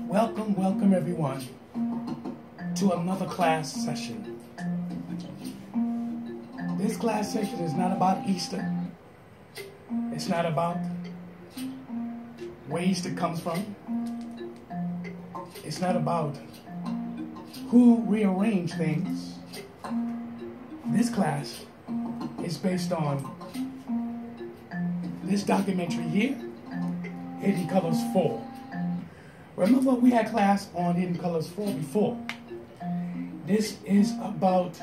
Welcome everyone to another class session. This class session is not about Easter. It's not about where Easter comes from. It's not about who rearranged things. This class is based on this documentary here, Hidden Colors 4. Remember, we had class on Hidden Colors 4 before. This is about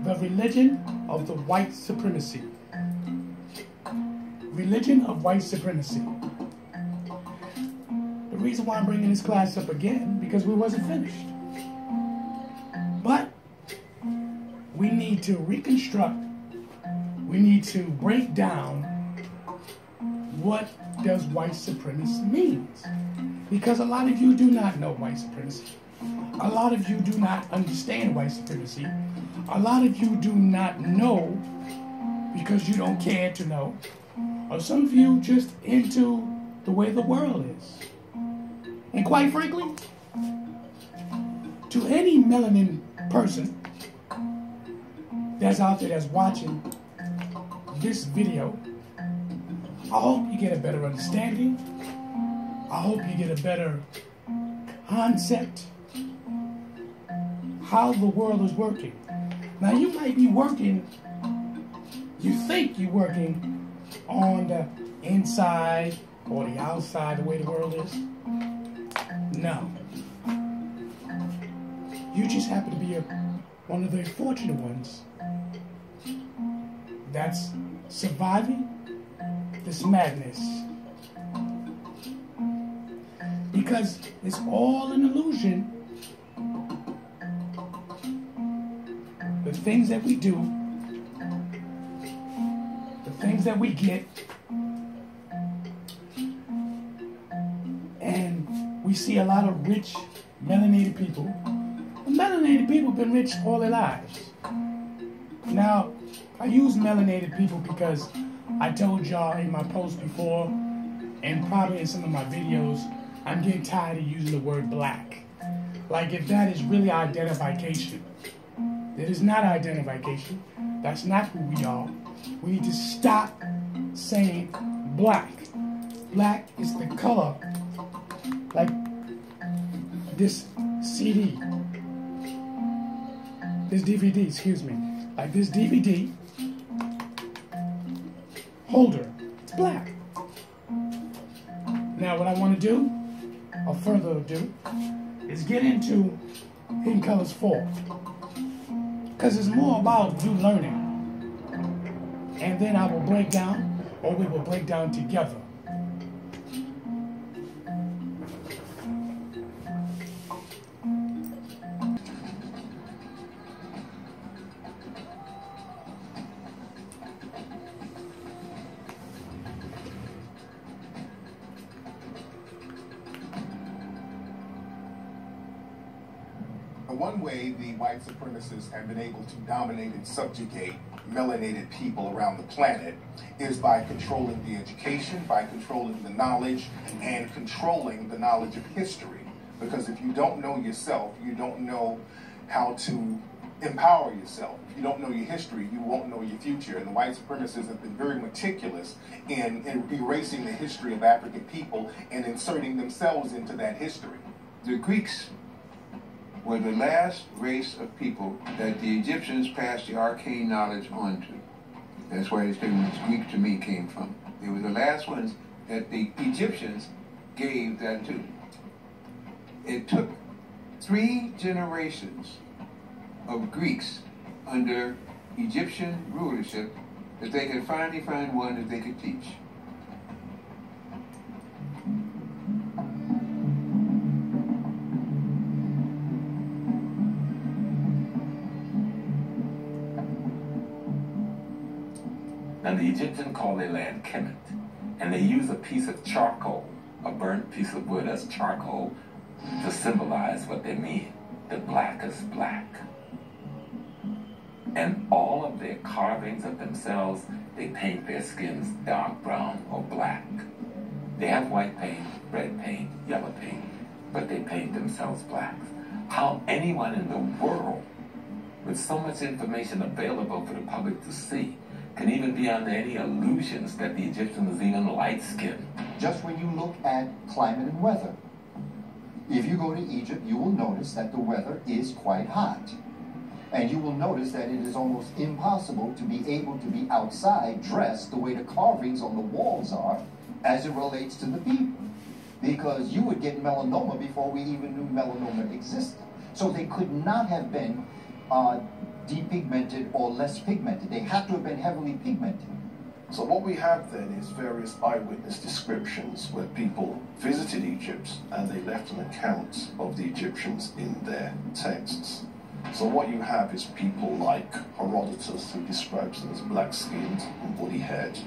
the religion of the white supremacy. Religion of white supremacy. The reason why I'm bringing this class up again, because we wasn't finished. But we need to reconstruct, we need to break down what does white supremacy means. Because a lot of you do not know white supremacy. A lot of you do not understand white supremacy. A lot of you do not know because you don't care to know. Or some of you just into the way the world is. And quite frankly, to any melanin person that's out there that's watching this video, I hope you get a better understanding. I hope you get a better concept how the world is working. Now you might be working, you think you're working on the inside or the outside the way the world is. No. You just happen to be one of the fortunate ones that's surviving this madness. Because it's all an illusion. The things that we do, the things that we get, and we see a lot of rich, melanated people. The melanated people have been rich all their lives. Now, I use melanated people because I told y'all in my post before, and probably in some of my videos, I'm getting tired of using the word black. Like if that is really identification. It is not identification. That's not who we are. We need to stop saying black. Black is the color. Like this CD. This DVD, excuse me. Like this DVD holder. It's black. Now what I want to do, or further ado, is get into Hidden Colors 4. Because it's more about you learning. And then I will break down, or we will break down together. One way the white supremacists have been able to dominate and subjugate melanated people around the planet is by controlling the education, by controlling the knowledge, and controlling the knowledge of history. Because if you don't know yourself, you don't know how to empower yourself. If you don't know your history, you won't know your future. And the white supremacists have been very meticulous in erasing the history of African people and inserting themselves into that history. The Greeks were the last race of people that the Egyptians passed the arcane knowledge on to. That's where the statement Greek to me came from. They were the last ones that the Egyptians gave that to. It took 3 generations of Greeks under Egyptian rulership that they could finally find one that they could teach. Now the Egyptians call their land Kemet, and they use a piece of charcoal, a burnt piece of wood as charcoal, to symbolize what they mean, the blackest black. And all of their carvings of themselves, they paint their skins dark brown or black. They have white paint, red paint, yellow paint, but they paint themselves blacks. How anyone in the world, with so much information available for the public to see, can even be under any illusions that the Egyptian was even light-skinned? Just when you look at climate and weather, if you go to Egypt, you will notice that the weather is quite hot. And you will notice that it is almost impossible to be able to be outside dressed the way the carvings on the walls are as it relates to the people. Because you would get melanoma before we even knew melanoma existed. So they could not have been depigmented or less pigmented. They had to have been heavily pigmented. So what we have then is various eyewitness descriptions where people visited Egypt and they left an account of the Egyptians in their texts. So what you have is people like Herodotus, who describes them as black-skinned and woolly-haired.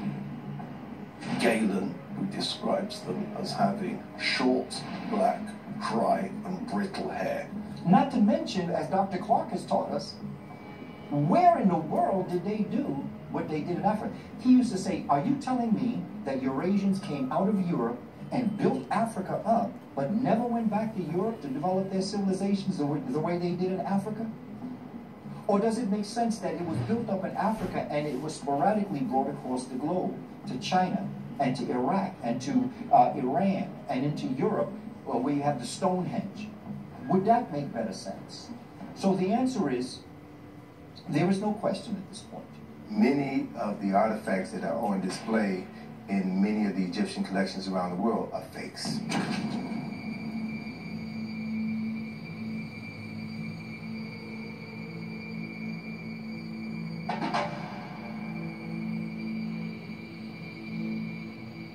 Galen, who describes them as having short, black, dry, and brittle hair. Not to mention, as Dr. Clark has taught us, where in the world did they do what they did in Africa? He used to say, are you telling me that Eurasians came out of Europe and built Africa up, but never went back to Europe to develop their civilizations the way they did in Africa? Or does it make sense that it was built up in Africa and it was sporadically brought across the globe to China and to Iraq and to Iran and into Europe, where you have the Stonehenge? Would that make better sense? So the answer is, there is no question at this point. Many of the artifacts that are on display in many of the Egyptian collections around the world are fakes.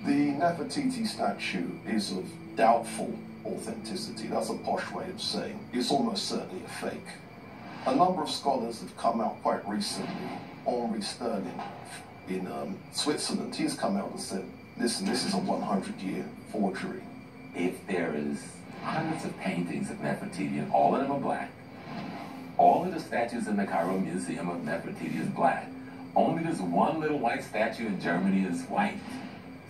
The Nefertiti statue is of doubtful authenticity. That's a posh way of saying it's almost certainly a fake. A number of scholars have come out quite recently. Henri Sterling in Switzerland, he's come out and said, listen, this is a 100-year forgery. If there is hundreds of paintings of Nefertiti and all of them are black, all of the statues in the Cairo Museum of Nefertiti is black, only this one little white statue in Germany is white.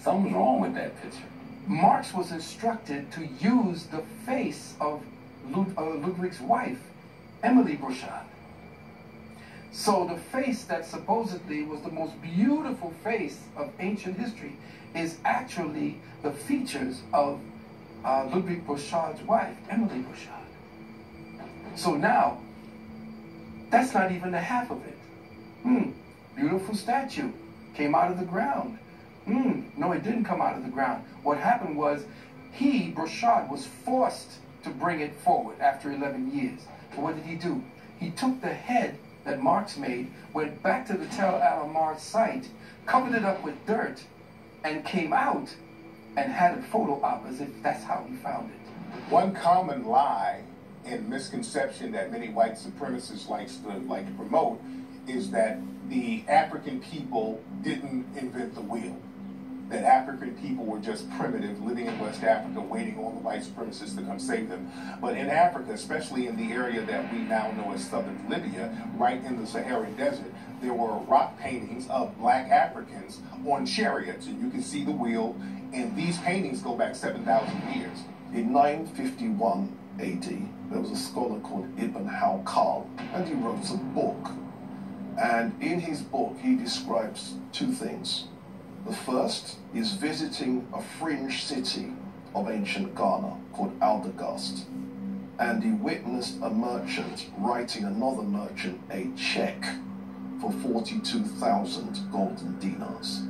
Something's wrong with that picture. Marx was instructed to use the face of Ludwig's wife, Emily Bouchard. So the face that supposedly was the most beautiful face of ancient history is actually the features of Ludwig Bouchard's wife, Emily Bouchard. So now, that's not even the half of it. Beautiful statue, came out of the ground. No, it didn't come out of the ground. What happened was, Bouchard, was forced to bring it forward after 11 years. So what did he do? He took the head that Marx made, went back to the Tel Al-Amar's site, covered it up with dirt, and came out and had a photo op as if that's how he found it. One common lie and misconception that many white supremacists like to promote is that the African people didn't invent the wheel. That African people were just primitive, living in West Africa, waiting on the white supremacists to come save them. But in Africa, especially in the area that we now know as southern Libya, right in the Saharan desert, there were rock paintings of black Africans on chariots, and you can see the wheel, and these paintings go back 7,000 years. In 951 AD, there was a scholar called Ibn Hawqal, and he wrote a book. And in his book, he describes two things. The first is visiting a fringe city of ancient Ghana called Aldegast. And he witnessed a merchant writing another merchant a check for 42,000 golden dinars.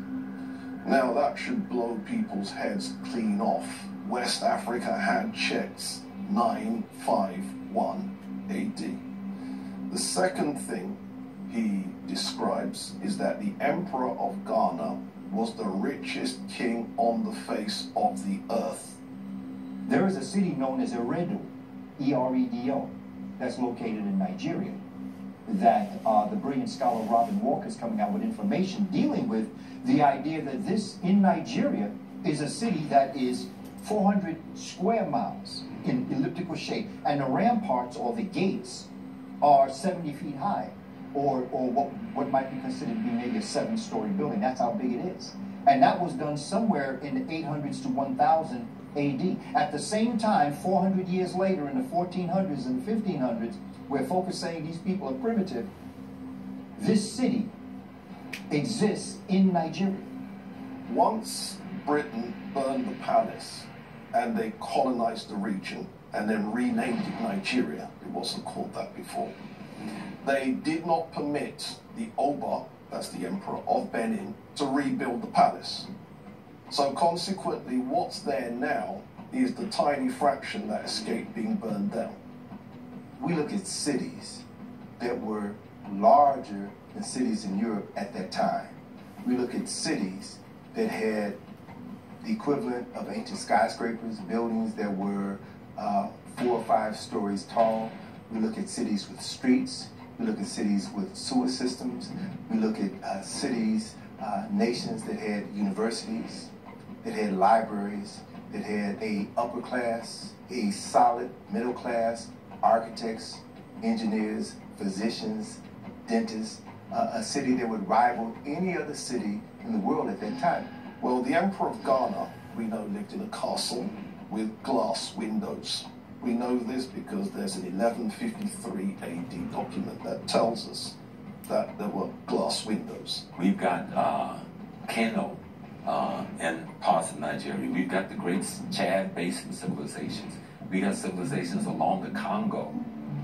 Now that should blow people's heads clean off. West Africa had checks 951 AD. The second thing he describes is that the Emperor of Ghana was the richest king on the face of the earth. There is a city known as Eredo, E-R-E-D-O, that's located in Nigeria, that the brilliant scholar Robin Walker is coming out with information dealing with the idea that this, in Nigeria, is a city that is 400 square miles in elliptical shape, and the ramparts, or the gates, are 70 feet high. Or what might be considered to be maybe a 7-story building. That's how big it is. And that was done somewhere in the 800s to 1000 AD. At the same time, 400 years later, in the 1400s and 1500s, where folk are saying these people are primitive, this city exists in Nigeria. Once Britain burned the palace and they colonized the region and then renamed it Nigeria, it wasn't called that before, they did not permit the Oba, that's the emperor of Benin, to rebuild the palace. So consequently, what's there now is the tiny fraction that escaped being burned down. We look at cities that were larger than cities in Europe at that time. We look at cities that had the equivalent of ancient skyscrapers, buildings that were 4 or 5 stories tall. We look at cities with streets. We look at cities with sewer systems. We look at cities, nations that had universities, that had libraries, that had a upper class, a solid middle class, architects, engineers, physicians, dentists, a city that would rival any other city in the world at that time. Well, the Emperor of Ghana, we know, lived in a castle with glass windows. We know this because there's an 1153 AD document that tells us that there were glass windows. We've got Kano in parts of Nigeria. We've got the great Chad Basin civilizations. We got civilizations along the Congo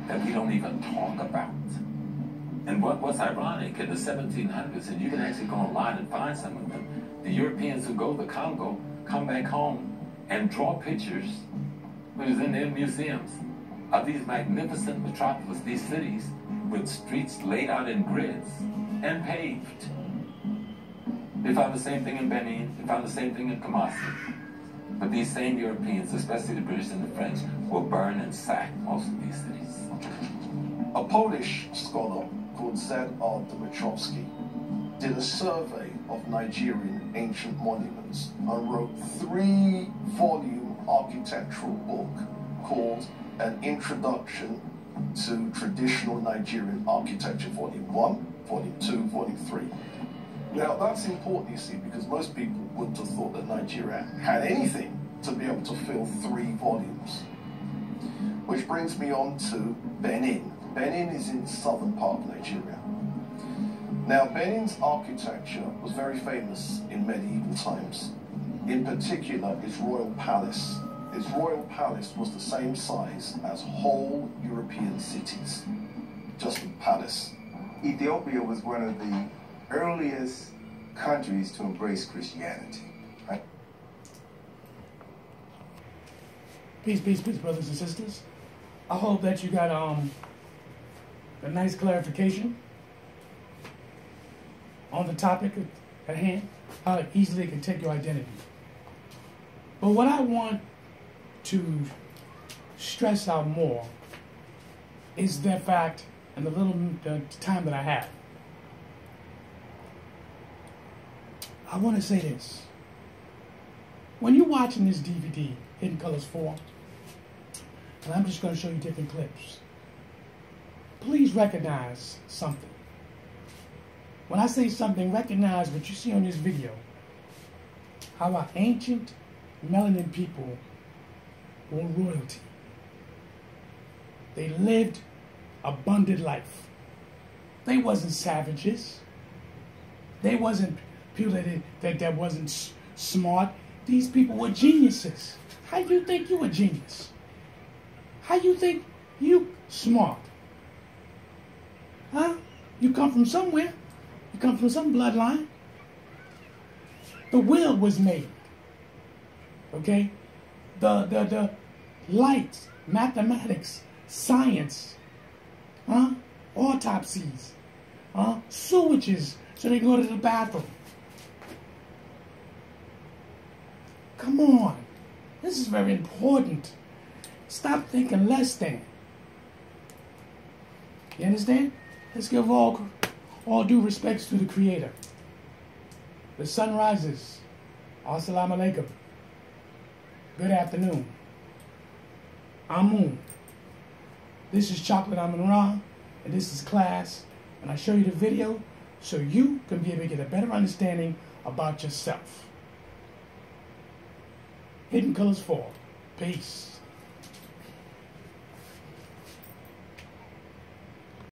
that we don't even talk about. And what's ironic, in the 1700s, and you can actually go online and find some of them, the Europeans who go to the Congo come back home and draw pictures, which is in their museums, of these magnificent metropolis, these cities with streets laid out in grids and paved. They found the same thing in Benin, they found the same thing in Kumasi. But these same Europeans, especially the British and the French, will burn and sack most of these cities. A Polish scholar called Z.R. Dmytrowski did a survey of Nigerian ancient monuments and wrote a 3-volume architectural book called An Introduction to Traditional Nigerian Architecture, Volume 1, Volume 2, Volume 3. Now that's important, you see, because most people wouldn't have thought that Nigeria had anything to be able to fill 3 volumes. Which brings me on to Benin. Benin is in the southern part of Nigeria. Now, Benin's architecture was very famous in medieval times. In particular, its royal palace. Its royal palace was the same size as whole European cities. Just a palace. Ethiopia was one of the earliest countries to embrace Christianity, right? Peace, peace, peace, brothers and sisters. I hope that you got a nice clarification on the topic at hand, how easily it can take your identity. But what I want to stress out more is the fact, and the time that I have, I want to say this. When you're watching this DVD, Hidden Colors 4, and I'm just going to show you different clips, please recognize something. When I say something, recognize what you see on this video, how our ancient melanin people were royalty. They lived abundant life. They wasn't savages. They wasn't people that wasn't smart. These people were geniuses. How you think you a genius? How you think you smart? Huh? You come from somewhere. You come from some bloodline. The will was made. Okay? The light, mathematics, science, autopsies, sewages, so they can go to the bathroom. Come on. This is very important. Stop thinking less than. You understand? Let's give all due respects to the Creator. The sun rises. Assalamu alaikum. Good afternoon. AMUN. This is Chocolate AMUN-RA, and this is class. And I show you the video so you can be able to get a better understanding about yourself. Hidden Colors 4. Peace.